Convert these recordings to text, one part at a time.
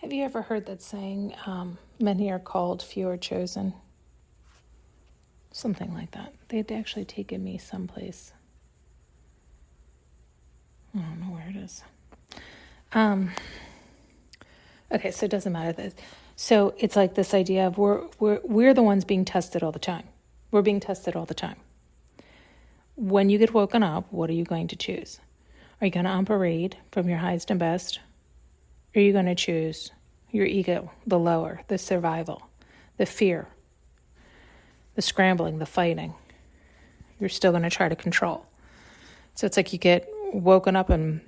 Have you ever heard that saying, many are called, few are chosen? Something like that. They'd actually taken me someplace. I don't know where it is. Okay, so it doesn't matter. So it's like this idea of we're the ones being tested all the time. We're being tested all the time. When you get woken up, what are you going to choose? Are you going to operate from your highest and best? Or are you going to choose your ego, the lower, the survival, the fear, the scrambling, the fighting? You're still going to try to control. So it's like you get woken up and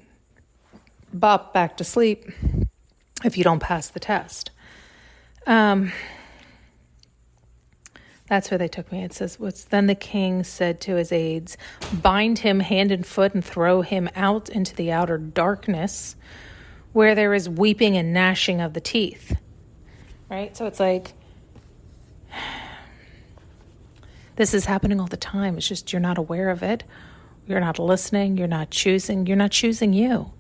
bop back to sleep if you don't pass the test. That's where they took me. It says, then the king said to his aides, bind him hand and foot and throw him out into the outer darkness where there is weeping and gnashing of the teeth. Right? So it's like, this is happening all the time. It's just you're not aware of it. You're not listening. You're not choosing you.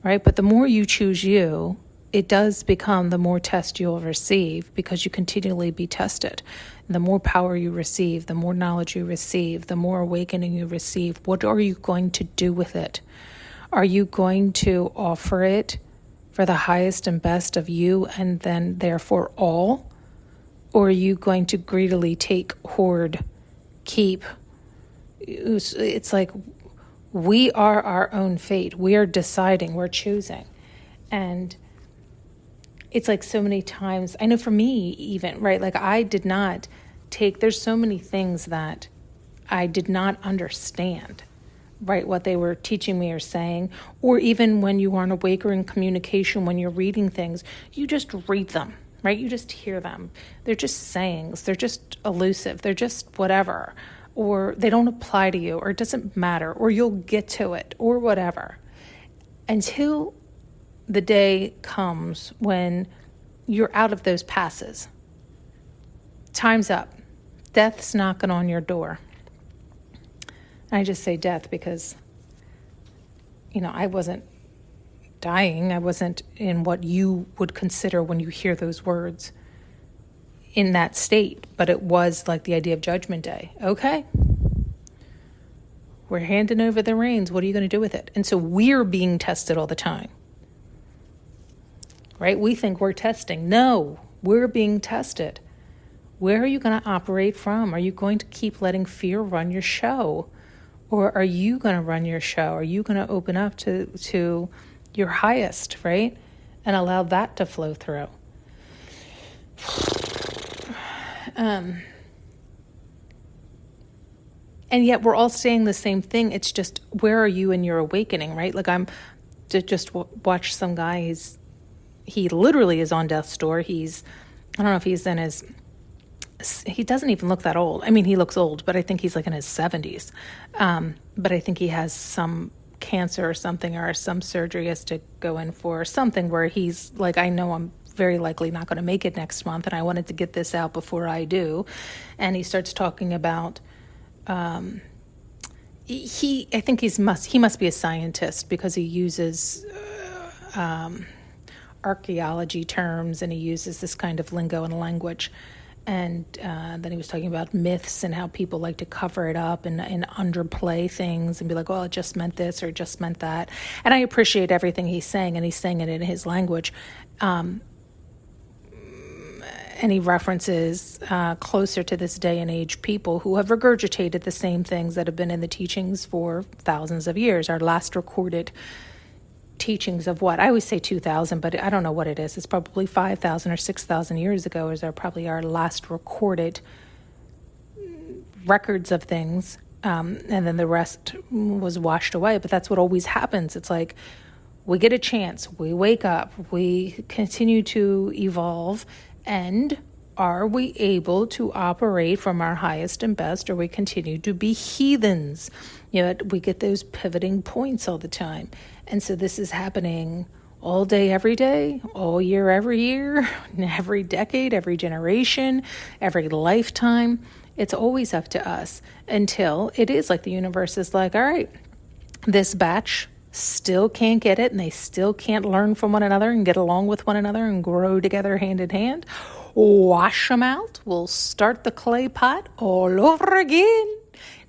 Right? But the more you choose you, it does become the more test you'll receive because you continually be tested. And the more power you receive, the more knowledge you receive, the more awakening you receive. What are you going to do with it? Are you going to offer it for the highest and best of you and then therefore all? Or are you going to greedily take, hoard, keep? It's like we are our own fate. We are deciding, we're choosing. And it's like so many times, I know for me even, right? Like I did not there's so many things that I did not understand, right? What they were teaching me or saying, or even when you aren't awake or in communication, when you're reading things, you just read them, right? You just hear them. They're just sayings. They're just elusive. They're just whatever, or they don't apply to you, or it doesn't matter, or you'll get to it, or whatever. Until the day comes when you're out of those passes. Time's up. Death's knocking on your door. I just say death because, I wasn't dying. I wasn't in what you would consider when you hear those words in that state, but it was like the idea of Judgment Day. Okay. We're handing over the reins. What are you going to do with it? And so we're being tested all the time. Right? We think we're testing. No, we're being tested. Where are you going to operate from? Are you going to keep letting fear run your show? Or are you going to run your show? Are you going to open up to your highest, right? And allow that to flow through? And yet we're all saying the same thing. It's just, where are you in your awakening, right? Like I'm just watch some guy, he literally is on death's door. I don't know if he's he doesn't even look that old. I mean, he looks old, but I think he's like in his 70s. But I think he has some cancer or something, or some surgery he has to go in for, something where he's like, I know I'm very likely not going to make it next month, and I wanted to get this out before I do. And he starts talking about, I think he must be a scientist because he uses archaeology terms, and he uses this kind of lingo and language. And then he was talking about myths and how people like to cover it up and underplay things and be like, well, it just meant this or it just meant that. And I appreciate everything he's saying, and he's saying it in his language. And he references closer to this day and age people who have regurgitated the same things that have been in the teachings for thousands of years. Our last recorded teachings of what? I always say 2,000, but I don't know what it is. It's probably 5,000 or 6,000 years ago is probably our last recorded records of things. And then the rest was washed away. But that's what always happens. It's like we get a chance. We wake up. We continue to evolve. And are we able to operate from our highest and best, or we continue to be heathens? We get those pivoting points all the time. And so this is happening all day, every day, all year, every decade, every generation, every lifetime. It's always up to us until it is like the universe is like, all right, this batch still can't get it and they still can't learn from one another and get along with one another and grow together hand in hand, wash them out. We'll start the clay pot all over again.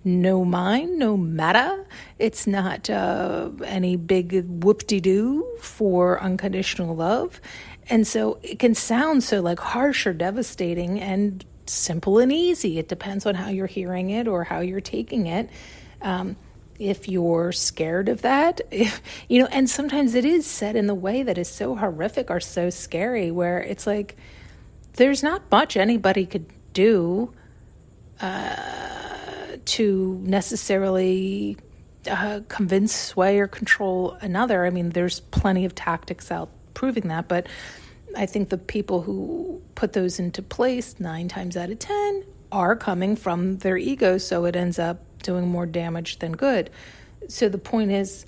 No mind, no matter. It's not any big whoop-de-doo for unconditional love. And so it can sound so like harsh or devastating, and simple and easy. It depends on how you're hearing it or how you're taking it. If you're scared of that, and sometimes it is said in the way that is so horrific or so scary, where it's like, there's not much anybody could do to necessarily convince, sway, or control another. I mean, there's plenty of tactics out proving that, but I think the people who put those into place 9 times out of 10 are coming from their ego, so it ends up doing more damage than good. So the point is,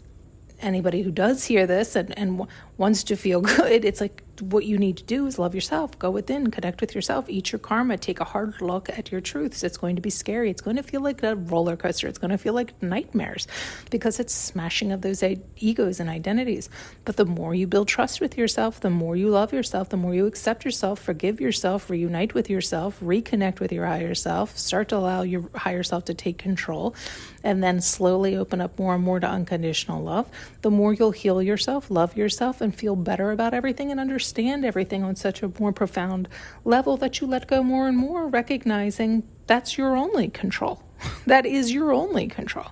anybody who does hear this and wants to feel good, it's like, what you need to do is love yourself, go within, connect with yourself, eat your karma, take a hard look at your truths. It's going to be scary. It's going to feel like a roller coaster. It's going to feel like nightmares because it's smashing of those egos and identities. But the more you build trust with yourself, the more you love yourself, the more you accept yourself, forgive yourself, reunite with yourself, reconnect with your higher self, start to allow your higher self to take control, and then slowly open up more and more to unconditional love, the more you'll heal yourself, love yourself, and feel better about everything and understand everything on such a more profound level that you let go more and more, recognizing that's your only control. That is your only control.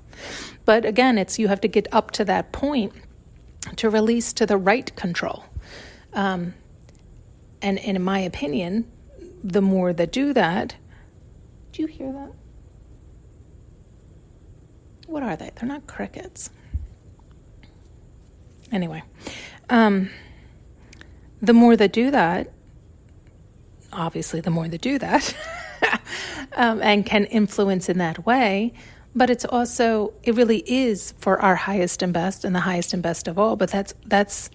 But again, you have to get up to that point to release to the right control. And in my opinion, the more that do that, do you hear that? What are they? They're not crickets. Anyway, the more that do that, obviously the more that do that, and can influence in that way, but it really is for our highest and best and the highest and best of all. But that's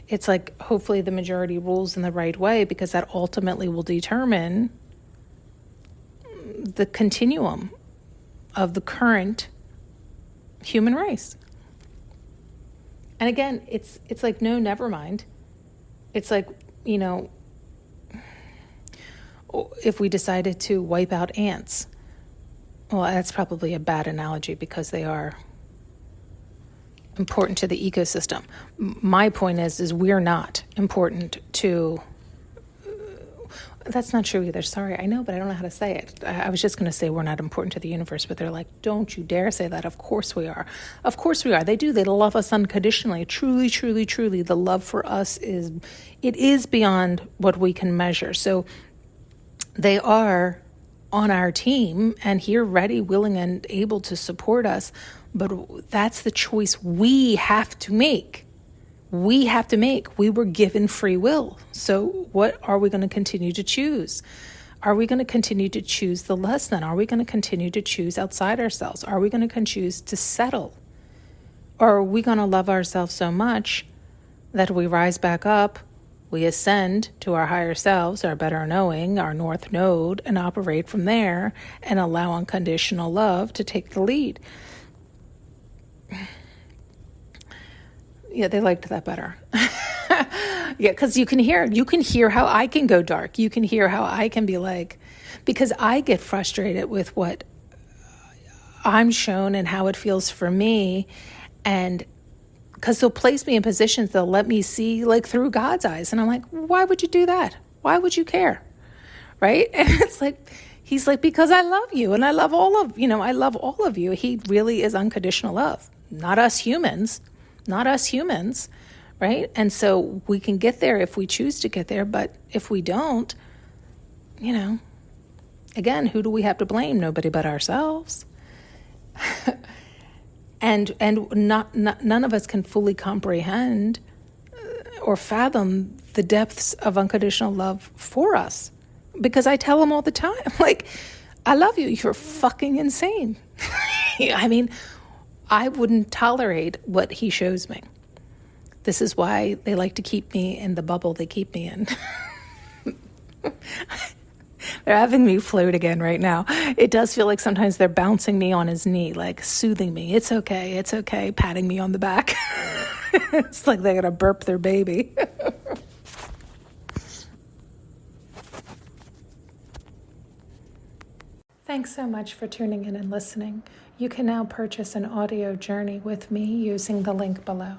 it's like, hopefully the majority rules in the right way, because that ultimately will determine the continuum of the current human race. And again, it's like, no, never mind. It's like, if we decided to wipe out ants, well, that's probably a bad analogy because they are important to the ecosystem. My point is we're not important to. That's not true either. Sorry, I know, but I don't know how to say it. I was just going to say we're not important to the universe, but they're like, don't you dare say that. Of course we are. Of course we are. They do. They love us unconditionally. Truly, truly, truly. The love for us is beyond what we can measure. So they are on our team and here, ready, willing, and able to support us. But that's the choice we have to make. We have to make. We were given free will. So what are we going to continue to choose? Are we going to continue to choose the less than? Are we going to continue to choose outside ourselves? Are we going to choose to settle? Or are we going to love ourselves so much that we rise back up, we ascend to our higher selves, our better knowing, our north node, and operate from there and allow unconditional love to take the lead? Yeah, they liked that better. Yeah, because you can hear how I can go dark. You can hear how I can be like, because I get frustrated with what I'm shown and how it feels for me. And because they'll place me in positions, they'll let me see like through God's eyes. And I'm like, why would you do that? Why would you care? Right? And it's like, he's like, because I love you and I love all of you. He really is unconditional love, not us humans. Right? And so we can get there if we choose to get there, but if we don't, again, who do we have to blame? Nobody but ourselves. and none of us can fully comprehend or fathom the depths of unconditional love for us, because I tell them all the time, like, I love you. You're fucking insane. I mean, I wouldn't tolerate what he shows me. This is why they like to keep me in the bubble they keep me in. They're having me float again right now. It does feel like sometimes they're bouncing me on his knee, like soothing me. It's okay, patting me on the back. It's like they're going to burp their baby. Thanks so much for tuning in and listening. You can now purchase an audio journey with me using the link below.